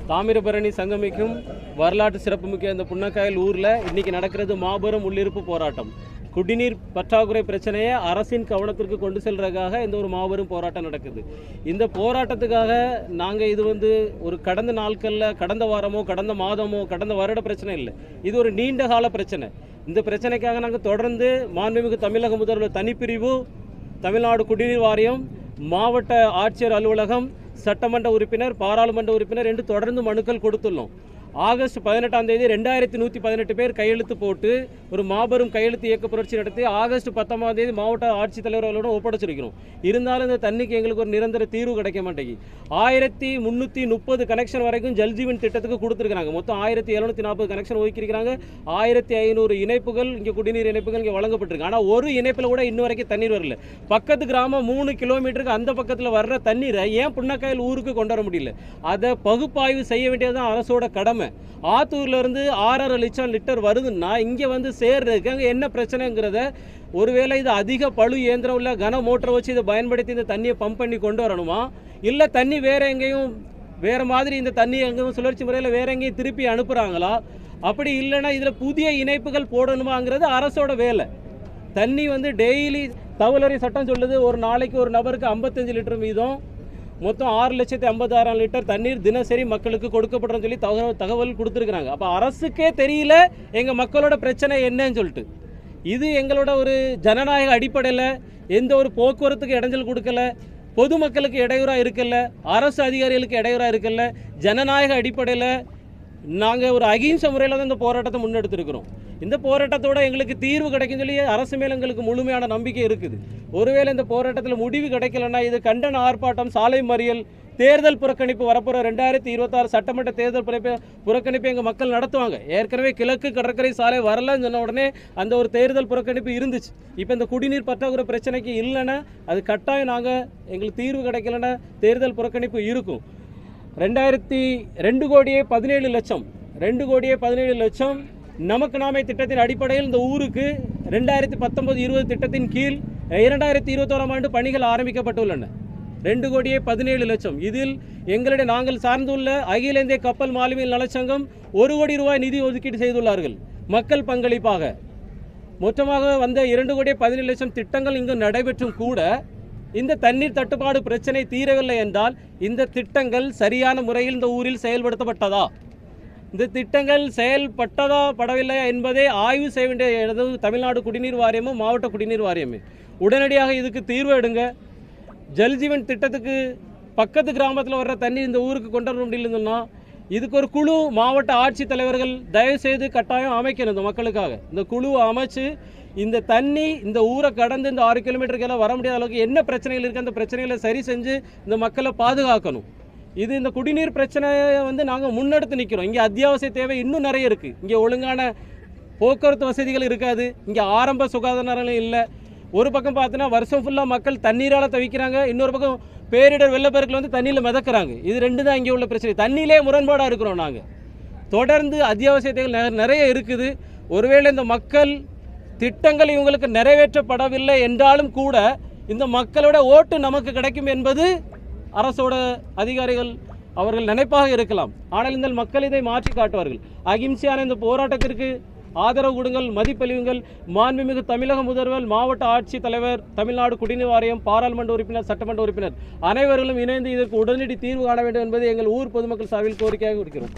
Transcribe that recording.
தாமிரபரணி சங்கமிக்கும் வரலாற்று சிறப்புமிக்க இந்த புன்னக்காயல் ஊரில் இன்றைக்கி நடக்கிறது மாபெரும் உள்ளிருப்பு போராட்டம். குடிநீர் பற்றாக்குறை பிரச்சனையை அரசின் கவனத்திற்கு கொண்டு செல்றதுக்காக இந்த ஒரு மாபெரும் போராட்டம் நடக்குது. இந்த போராட்டத்துக்காக நாங்கள் இது ஒரு கடந்த நாட்களில், கடந்த வாரமோ கடந்த மாதமோ கடந்த வருட பிரச்சனை இல்லை. இது ஒரு நீண்ட கால பிரச்சனை. இந்த பிரச்சனைக்காக நாங்கள் தொடர்ந்து மாண்புமிகு தமிழக முதல்வர் தனிப்பிரிவு, தமிழ்நாடு குடிநீர் வாரியம், மாவட்ட ஆட்சியர் அலுவலகம், சட்டமன்ற உறுப்பினர், பாராளுமன்ற உறுப்பினர் என்று தொடர்ந்து மனுக்கள் கொடுத்துள்ளோம். ஆகஸ்ட் 18ஆம் தேதி 2118 பேர் கையெழுத்து போட்டு ஒரு மாபெரும் கையெழுத்து இயக்க புரட்சி நடத்தி ஆகஸ்ட் 19ஆம் தேதி மாவட்ட ஆட்சித்தலைவர்களோட ஒப்படைச்சிருக்கிறோம். இருந்தாலும் இந்த தண்ணிக்கு எங்களுக்கு ஒரு நிரந்தர தீர்வு கிடைக்க மாட்டேங்குது. 1330 கனெக்ஷன் வரைக்கும் ஜல்ஜீவன் திட்டத்துக்கு கொடுத்துருக்காங்க. மொத்தம் 1740 கனெக்ஷன் ஒதுக்கியிருக்கிறாங்க. 1500 இணைப்புகள் இங்கே குடிநீர் இணைப்புகள் இங்கே வழங்கப்பட்டிருக்கு. ஆனால் ஒரு இணைப்பில் கூட இன்னும் வரைக்கும் தண்ணீர் வரல. பக்கத்து கிராமம் 3 கிலோமீட்டருக்கு அந்த பக்கத்தில் வர்ற தண்ணீரை ஏன் புன்னக்காயல் ஊருக்கு கொண்டு வர முடியல? அதை பகுப்பாய்வு செய்ய வேண்டியதுதான் அரசோட கடமை. ஆத்தூர்ல இருந்து 6.5 லட்சம் லிட்டர் வருதுன்னா இங்கே சேர்றதுக்கு அங்கே என்ன பிரச்சனைங்கிறத, ஒருவேளை இது அதிக பழு இயந்திரம் உள்ள கன மோட்டரை வச்சு இதை பயன்படுத்தி இந்த தண்ணியை பம்ப் பண்ணி கொண்டு வரணுமா, இல்லை தண்ணி வேற எங்கேயும் வேற மாதிரி இந்த தண்ணி எங்கேயும் சுழற்சி முறையில் வேற எங்கேயும் திருப்பி அனுப்புகிறாங்களா? அப்படி இல்லைன்னா இதில் புதிய இணைப்புகள் போடணுமாங்கிறது அரசோட வேலை. தண்ணி டெய்லி தவளறி சட்டம் சொல்லுது, ஒரு நாளைக்கு ஒரு நபருக்கு 55 லிட்டர் வீதம், மொத்தம் 6,56,000 லிட்டர் தண்ணீர் தினசரி மக்களுக்கு கொடுக்கப்படுறோன்னு சொல்லி தகவல் கொடுத்துருக்குறாங்க. அப்போ அரசுக்கே தெரியல எங்கள் மக்களோட பிரச்சனை என்னன்னு சொல்லிட்டு. இது எங்களோட ஒரு ஜனநாயக அடிப்படையில் எந்த ஒரு போக்குவரத்துக்கு இடைஞ்சல் கொடுக்கல, பொதுமக்களுக்கு இடையூறாக இருக்கல, அரசு அதிகாரிகளுக்கு இடையூறாக இருக்கல. ஜனநாயக அடிப்படையில் நாங்கள் ஒரு அகிம்சை முறையில் தான் இந்த போராட்டத்தை முன்னெடுத்துருக்கிறோம். இந்த போராட்டத்தோட எங்களுக்கு தீர்வு கிடைக்கும் சொல்லி அரசு மேலே எங்களுக்கு முழுமையான நம்பிக்கை இருக்குது. ஒருவேளை இந்த போராட்டத்தில் முடிவு கிடைக்கலன்னா இது கண்டன ஆர்ப்பாட்டம், சாலை மறியல், தேர்தல் புறக்கணிப்பு, வரப்போகிற 2026 சட்டமன்ற தேர்தல் புறக்கணிப்பு எங்கள் மக்கள் நடத்துவாங்க. ஏற்கனவே கிழக்கு கடற்கரை சாலை வரலன்னு சொன்ன உடனே அந்த ஒரு தேர்தல் புறக்கணிப்பு இருந்துச்சு. இப்போ இந்த குடிநீர் பற்றாக்குறை பிரச்சனைக்கு இல்லைன்னா அது கட்டாயம் எங்களுக்கு தீர்வு கிடைக்கலன்னா தேர்தல் புறக்கணிப்பு இருக்கும். 2 கோடியே 17 லட்சம் 2 கோடியே 17 லட்சம் நமக்கு நாமே திட்டத்தின் அடிப்படையில் இந்த ஊருக்கு 2019-20 திட்டத்தின் கீழ் 2021ஆம் ஆண்டு பணிகள் ஆரம்பிக்கப்பட்டுள்ளன. 2 கோடியே 17 லட்சம். இதில் நாங்கள் சார்ந்துள்ள அகில இந்திய கப்பல் மாலுமிகள் நலச்சங்கம் 1 கோடி ரூபாய் நிதி ஒதுக்கீடு செய்துள்ளார்கள் மக்கள் பங்களிப்பாக. மொத்தமாக வந்த 2 கோடியே 17 லட்சம் திட்டங்கள் இங்கு நடைபெற்றும் கூட இந்த தண்ணீர் தட்டுப்பாடு பிரச்சனை தீரவில்லை என்றால் இந்த திட்டங்கள் சரியான முறையில் இந்த ஊரில் செயல்படுத்தப்பட்டதா, இந்த திட்டங்கள் செயல்பட்டதா படவில்லையா என்பதை ஆய்வு செய்ய வேண்டிய தமிழ்நாடு குடிநீர் வாரியமும் மாவட்ட குடிநீர் வாரியமே உடனடியாக இதுக்கு தீர்வு எடுங்க. ஜல்ஜீவன் திட்டத்துக்கு பக்கத்து கிராமத்தில் வர்ற தண்ணி இந்த ஊருக்கு கொண்டு வர முடியலன்னு சொன்னால் இதுக்கு ஒரு குழு மாவட்ட ஆட்சித்தலைவர்கள் தயவுசெய்து கட்டாயம் அமைக்கணும். இந்த மக்களுக்காக இந்த குழுவை அமைச்சு இந்த தண்ணி இந்த ஊரை கடந்து இந்த 6 கிலோமீட்டருக்கெல்லாம் வர முடியாத அளவுக்கு என்ன பிரச்சனைகள் இருக்குது அந்த பிரச்சனைகளை சரி செஞ்சு இந்த மக்களை பாதுகாக்கணும். இது இந்த குடிநீர் பிரச்சனையை நாங்கள் முன்னெடுத்து நிற்கிறோம். இங்கே அத்தியாவசிய தேவை இன்னும் நிறைய இருக்குது. இங்கே ஒழுங்கான போக்குவரத்து வசதிகள் இருக்காது. இங்கே ஆரம்ப சுகாதார நிலையம் இல்லை. ஒரு பக்கம் பார்த்தோன்னா வருஷம் ஃபுல்லாக மக்கள் தண்ணீரால் தவிக்கிறாங்க, இன்னொரு பக்கம் பேரிடர் வெள்ளப்பெருக்கில் தண்ணியில் மிதக்கிறாங்க. இது ரெண்டு தான் இங்கே உள்ள பிரச்சனை. தண்ணியிலே முரண்பாடாக இருக்கிறோம். நாங்கள் தொடர்ந்து அத்தியாவசிய தேவைகள் நிறைய இருக்குது. ஒருவேளை இந்த மக்கள் திட்டங்கள் இவங்களுக்கு நிறைவேற்றப்படவில்லை என்றாலும் கூட இந்த மக்களோட ஓட்டு நமக்கு கிடைக்கும் என்பது அரசோட அதிகாரிகள் அவர்கள் நினைப்பாக இருக்கலாம். ஆனால் இந்த மக்கள் இதை மாற்றி காட்டுவார்கள். அகிம்சையான இந்த போராட்டத்திற்கு ஆதரவு கொடுங்கள், மதிப்பளியுங்கள். மாண்புமிகு தமிழக முதல்வர், மாவட்ட ஆட்சித் தலைவர், தமிழ்நாடு குடிநீர் வாரியம், பாராளுமன்ற உறுப்பினர், சட்டமன்ற உறுப்பினர் அனைவர்களும் இணைந்து இதற்கு உடனடி தீர்வு காண வேண்டும் என்பது எங்கள் ஊர் பொதுமக்கள் சார்பில் கோரிக்கையாக இருக்கிறோம்.